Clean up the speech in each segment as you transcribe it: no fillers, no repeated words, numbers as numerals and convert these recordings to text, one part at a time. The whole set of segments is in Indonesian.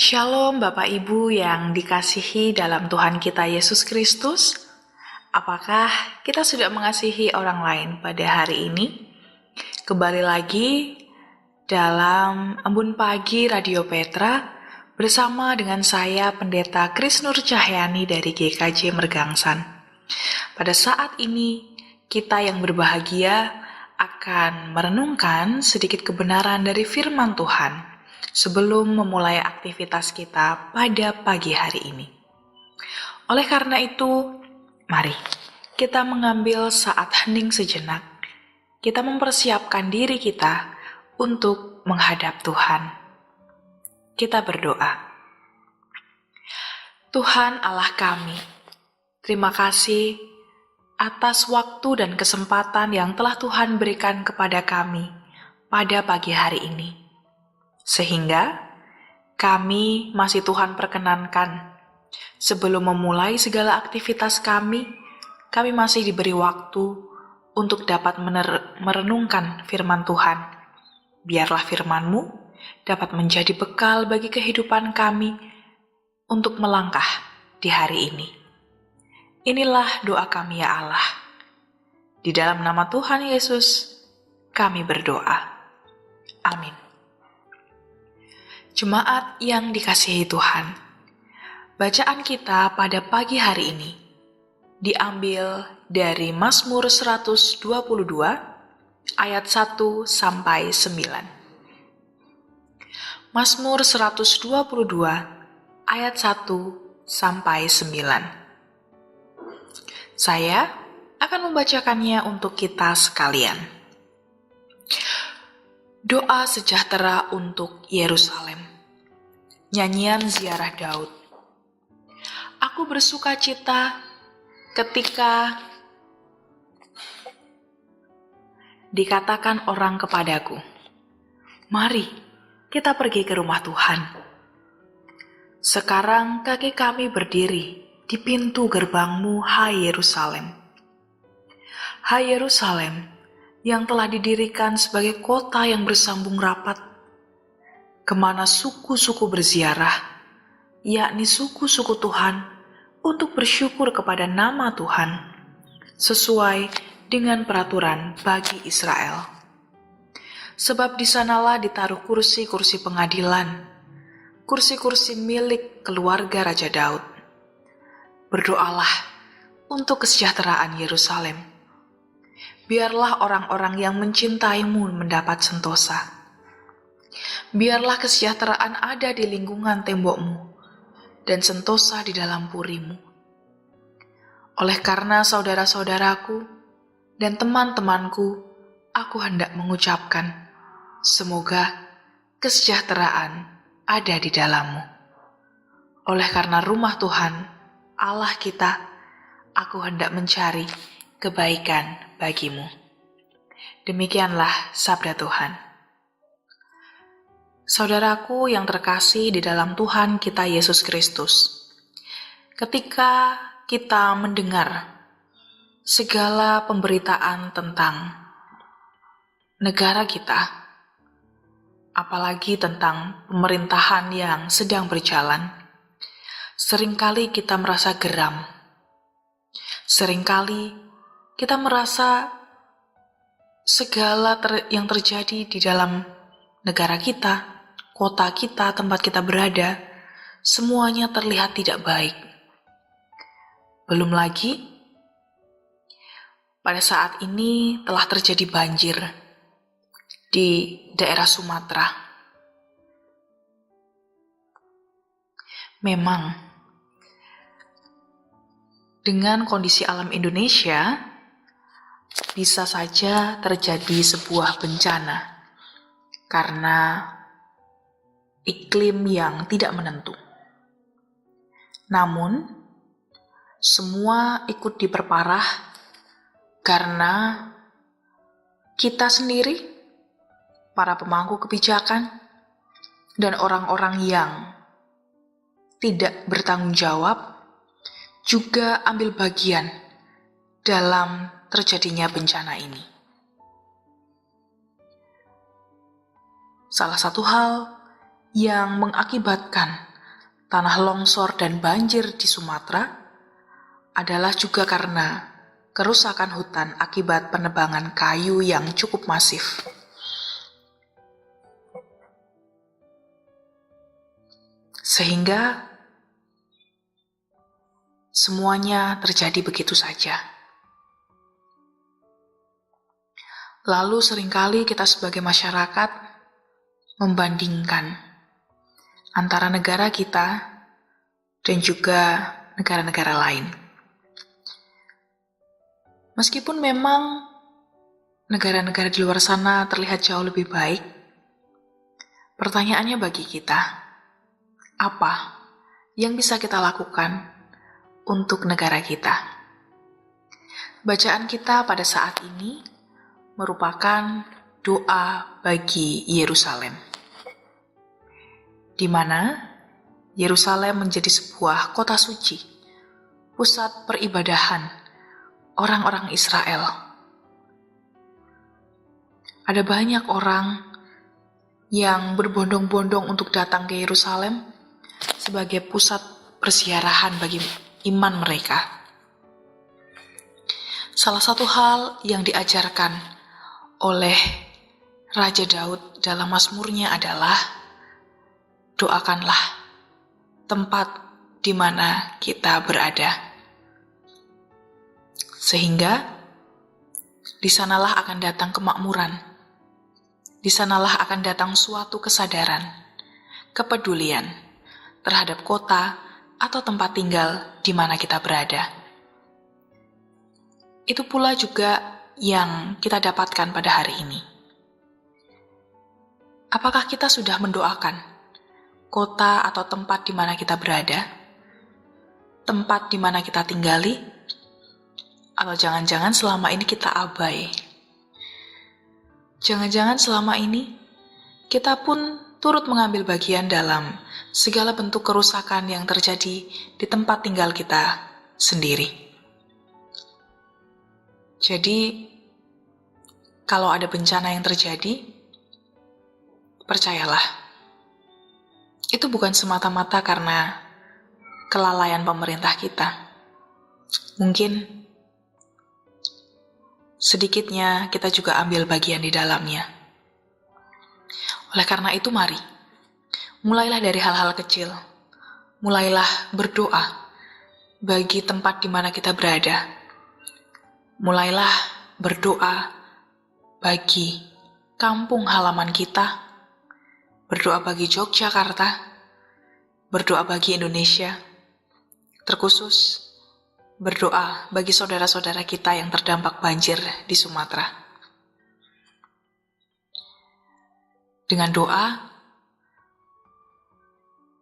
Shalom Bapak Ibu yang dikasihi dalam Tuhan kita Yesus Kristus. Apakah kita sudah mengasihi orang lain pada hari ini? Kembali lagi dalam Embun Pagi Radio Petra bersama dengan saya Pendeta Krisnur Cahyani dari GKJ Mergangsan. Pada saat ini kita yang berbahagia akan merenungkan sedikit kebenaran dari firman Tuhan sebelum memulai aktivitas kita pada pagi hari ini. Oleh karena itu, mari kita mengambil saat hening sejenak. Kita mempersiapkan diri kita untuk menghadap Tuhan. Kita berdoa. Tuhan Allah kami, terima kasih atas waktu dan kesempatan yang telah Tuhan berikan kepada kami pada pagi hari ini. Sehingga kami masih Tuhan perkenankan sebelum memulai segala aktivitas kami masih diberi waktu untuk dapat merenungkan firman Tuhan. Biarlah firman-Mu dapat menjadi bekal bagi kehidupan kami untuk melangkah di hari ini. Inilah doa kami ya Allah. Di dalam nama Tuhan Yesus kami berdoa. Amin. Jemaat yang dikasihi Tuhan, bacaan kita pada pagi hari ini diambil dari Mazmur 122 ayat 1 sampai 9. Mazmur 122 ayat 1 sampai 9. Saya akan membacakannya untuk kita sekalian. Doa sejahtera untuk Yerusalem. Nyanyian ziarah Daud. Aku bersuka cita ketika dikatakan orang kepadaku, "Mari kita pergi ke rumah Tuhan." Sekarang kaki kami berdiri di pintu gerbangmu, hai Yerusalem. Hai Yerusalem, yang telah didirikan sebagai kota yang bersambung rapat, kemana suku-suku berziarah, yakni suku-suku Tuhan, untuk bersyukur kepada nama Tuhan, sesuai dengan peraturan bagi Israel. Sebab di sanalah ditaruh kursi-kursi pengadilan, kursi-kursi milik keluarga Raja Daud. Berdoalah untuk kesejahteraan Yerusalem. Biarlah orang-orang yang mencintaimu mendapat sentosa. Biarlah kesejahteraan ada di lingkungan tembokmu dan sentosa di dalam purimu. Oleh karena saudara-saudaraku dan teman-temanku, aku hendak mengucapkan, semoga kesejahteraan ada di dalammu. Oleh karena rumah Tuhan, Allah kita, aku hendak mencari kebaikan bagimu. Demikianlah sabda Tuhan. Saudaraku yang terkasih di dalam Tuhan kita Yesus Kristus, ketika kita mendengar segala pemberitaan tentang negara kita, apalagi tentang pemerintahan yang sedang berjalan, seringkali kita merasa geram. Seringkali kita merasa segala yang terjadi di dalam negara kita, kota kita, tempat kita berada, semuanya terlihat tidak baik. Belum lagi, pada saat ini telah terjadi banjir di daerah Sumatera. Memang, dengan kondisi alam Indonesia, bisa saja terjadi sebuah bencana karena iklim yang tidak menentu. Namun, semua ikut diperparah karena kita sendiri, para pemangku kebijakan, dan orang-orang yang tidak bertanggung jawab juga ambil bagian dalam terjadinya bencana ini. Salah satu hal yang mengakibatkan tanah longsor dan banjir di Sumatera adalah juga karena kerusakan hutan akibat penebangan kayu yang cukup masif. Sehingga semuanya terjadi begitu saja. Lalu seringkali kita sebagai masyarakat membandingkan antara negara kita dan juga negara-negara lain. Meskipun memang negara-negara di luar sana terlihat jauh lebih baik, pertanyaannya bagi kita, apa yang bisa kita lakukan untuk negara kita? Bacaan kita pada saat ini merupakan doa bagi Yerusalem, di mana Yerusalem menjadi sebuah kota suci, pusat peribadahan orang-orang Israel. Ada banyak orang yang berbondong-bondong untuk datang ke Yerusalem sebagai pusat perziarahan bagi iman mereka. Salah satu hal yang diajarkan oleh Raja Daud dalam Mazmurnya adalah doakanlah tempat di mana kita berada, sehingga di sanalah akan datang kemakmuran, di sanalah akan datang suatu kesadaran, kepedulian terhadap kota atau tempat tinggal di mana kita berada. Itu pula juga yang kita dapatkan pada hari ini. Apakah kita sudah mendoakan kota atau tempat di mana kita berada? Tempat di mana kita tinggali? Atau jangan-jangan selama ini kita abai? Jangan-jangan selama ini kita pun turut mengambil bagian dalam segala bentuk kerusakan yang terjadi di tempat tinggal kita sendiri. Jadi, kalau ada bencana yang terjadi, percayalah, itu bukan semata-mata karena kelalaian pemerintah kita. Mungkin sedikitnya kita juga ambil bagian di dalamnya. Oleh karena itu, mari, mulailah dari hal-hal kecil. Mulailah berdoa bagi tempat di mana kita berada. Mulailah berdoa bagi kampung halaman kita, berdoa bagi Yogyakarta, berdoa bagi Indonesia, terkhusus berdoa bagi saudara-saudara kita yang terdampak banjir di Sumatera. Dengan doa,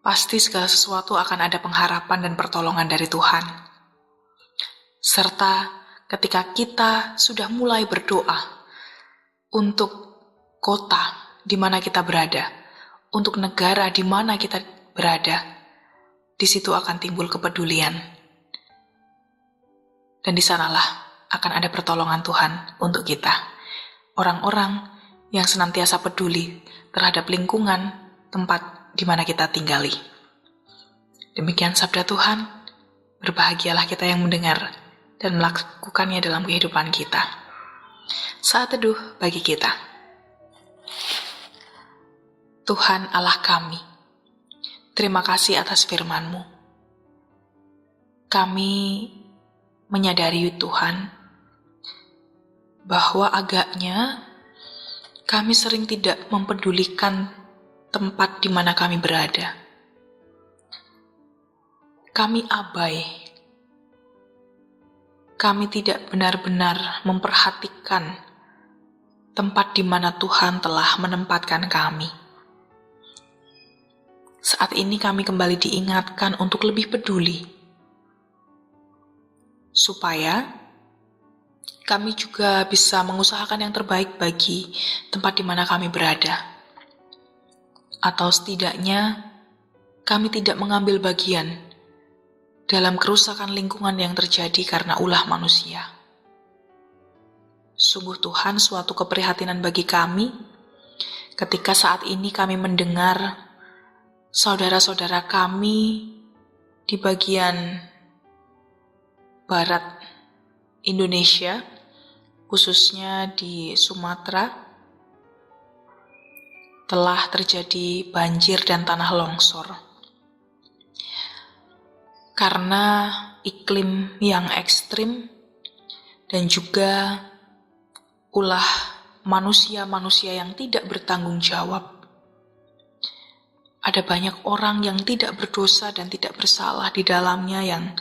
pasti segala sesuatu akan ada pengharapan dan pertolongan dari Tuhan. Serta ketika kita sudah mulai berdoa untuk kota di mana kita berada, untuk negara di mana kita berada, di situ akan timbul kepedulian. Dan di sanalah akan ada pertolongan Tuhan untuk kita. Orang-orang yang senantiasa peduli terhadap lingkungan tempat di mana kita tinggali. Demikian sabda Tuhan, berbahagialah kita yang mendengar dan melakukannya dalam kehidupan kita. Saat teduh bagi kita. Tuhan Allah kami, terima kasih atas firman-Mu. Kami menyadari Tuhan, bahwa agaknya kami sering tidak mempedulikan tempat di mana kami berada. Kami abai. Kami tidak benar-benar memperhatikan tempat di mana Tuhan telah menempatkan kami. Saat ini kami kembali diingatkan untuk lebih peduli, supaya kami juga bisa mengusahakan yang terbaik bagi tempat di mana kami berada. Atau setidaknya kami tidak mengambil bagian dalam kerusakan lingkungan yang terjadi karena ulah manusia. Sungguh Tuhan suatu keprihatinan bagi kami ketika saat ini kami mendengar saudara-saudara kami di bagian barat Indonesia, khususnya di Sumatera, telah terjadi banjir dan tanah longsor. Karena iklim yang ekstrim dan juga ulah manusia-manusia yang tidak bertanggung jawab. Ada banyak orang yang tidak berdosa dan tidak bersalah di dalamnya yang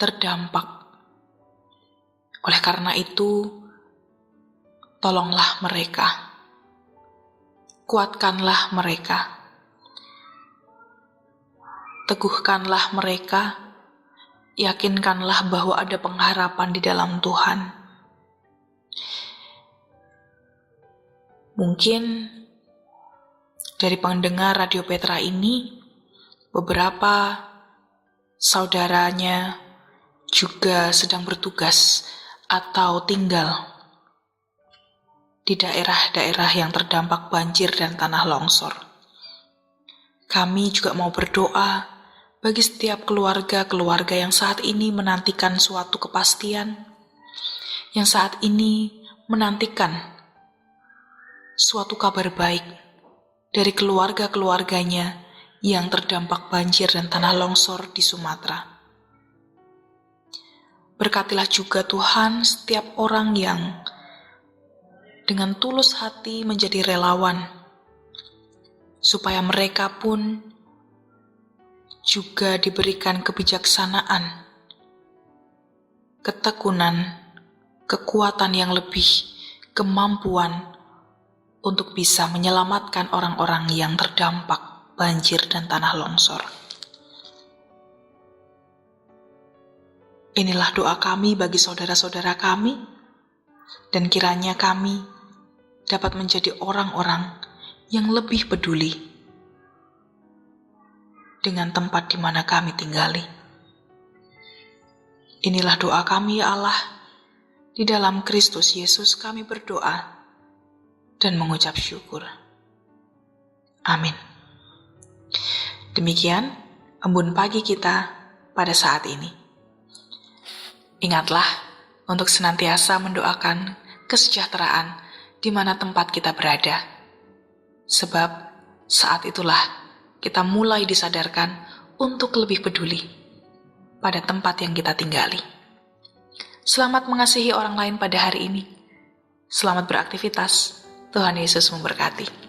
terdampak. Oleh karena itu, tolonglah mereka. Kuatkanlah mereka. Teguhkanlah mereka. Yakinkanlah bahwa ada pengharapan di dalam Tuhan. Mungkin dari pendengar Radio Petra ini, beberapa saudaranya juga sedang bertugas atau tinggal di daerah-daerah yang terdampak banjir dan tanah longsor. Kami juga mau berdoa bagi setiap keluarga-keluarga yang saat ini menantikan suatu kepastian, yang saat ini menantikan suatu kabar baik dari keluarga-keluarganya yang terdampak banjir dan tanah longsor di Sumatera. Berkatilah juga Tuhan setiap orang yang dengan tulus hati menjadi relawan, supaya mereka pun juga diberikan kebijaksanaan, ketekunan, kekuatan yang lebih, kemampuan untuk bisa menyelamatkan orang-orang yang terdampak banjir dan tanah longsor. Inilah doa kami bagi saudara-saudara kami, dan kiranya kami dapat menjadi orang-orang yang lebih peduli dengan tempat di mana kami tinggali. Inilah doa kami, ya Allah. Di dalam Kristus Yesus kami berdoa dan mengucap syukur. Amin. Demikian embun pagi kita pada saat ini. Ingatlah untuk senantiasa mendoakan kesejahteraan di mana tempat kita berada. Sebab saat itulah kita mulai disadarkan untuk lebih peduli pada tempat yang kita tinggali. Selamat mengasihi orang lain pada hari ini. Selamat beraktivitas. Tuhan Yesus memberkati.